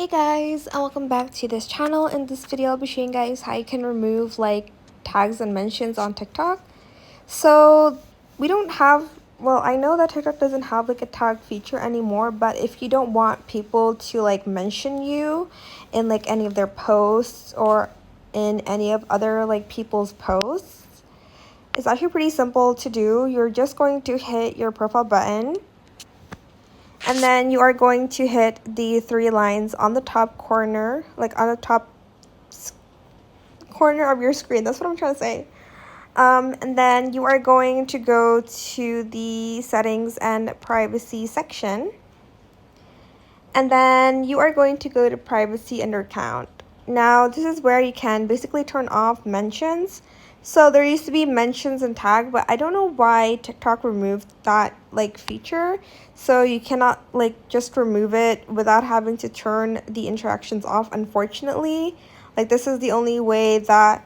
Hey guys, and welcome back to this channel. In this video I'll be showing you guys how you can remove like tags and mentions on TikTok. So we don't have, well, I know that TikTok doesn't have like a tag feature anymore, but if you don't want people to like mention you in like any of their posts or in any of other like people's posts, it's actually pretty simple to do. You're just going to hit your profile button, and then you are going to hit the three lines on the top corner, like on the top corner of your screen. That's what I'm trying to say. And then you are going to go to the settings and privacy section. And then you are going to go to privacy under account. Now, this is where you can basically turn off mentions. So there used to be mentions and tag, but I don't know why TikTok removed that like feature. So you cannot like just remove it without having to turn the interactions off, unfortunately. Like this is the only way that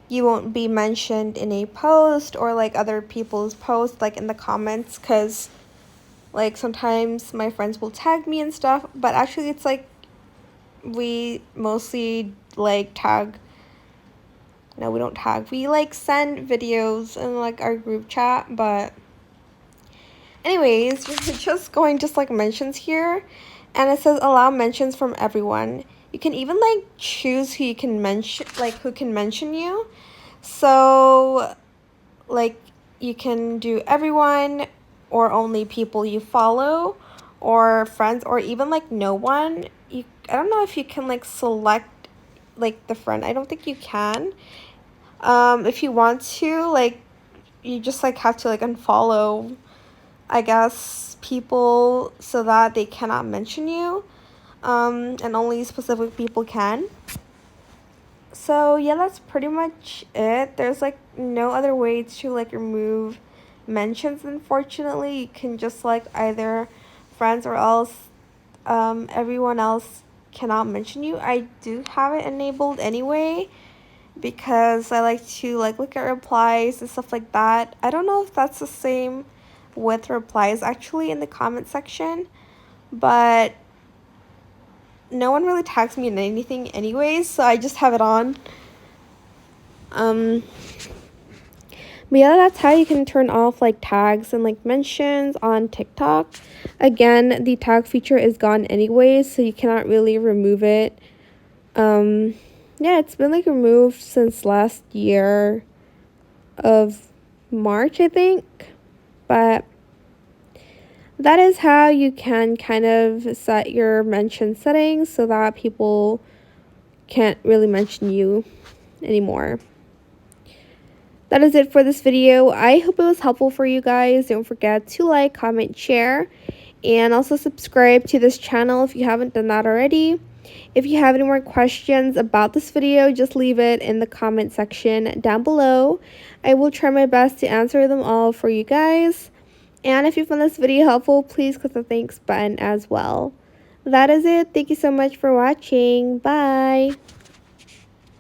you won't be mentioned in a post or like other people's posts, like in the comments, because like sometimes my friends will tag me and stuff, but actually it's like we mostly like tag. No, we don't tag. We like send videos in like our group chat, but anyways, you're just going just like mentions here, and it says allow mentions from everyone. You can even like choose who you can mention, like who can mention you. So like you can do everyone or only people you follow or friends or even like no one. I don't know if you can like select like the friend. I don't think you can. If you want to, like, you just like have to like unfollow, I guess, people so that they cannot mention you, and only specific people can. So yeah, that's pretty much it. There's like no other way to like remove mentions, unfortunately. You can just like either friends or else everyone else cannot mention you. I do have it enabled anyway, because I like to like look at replies and stuff like that. I don't know if that's the same with replies actually in the comment section, but no one really tags me in anything anyways, so I just have it on. But yeah, that's how you can turn off like tags and like mentions on TikTok. Again, the tag feature is gone anyways, so you cannot really remove it. Yeah, it's been like removed since last year of March, I think. But that is how you can kind of set your mention settings so that people can't really mention you anymore. That is it for this video. I hope it was helpful for you guys. Don't forget to like, comment, share, and also subscribe to this channel if you haven't done that already. If you have any more questions about this video, just leave it in the comment section down below. I will try my best to answer them all for you guys. And if you found this video helpful, please click the thanks button as well. That is it. Thank you so much for watching. Bye.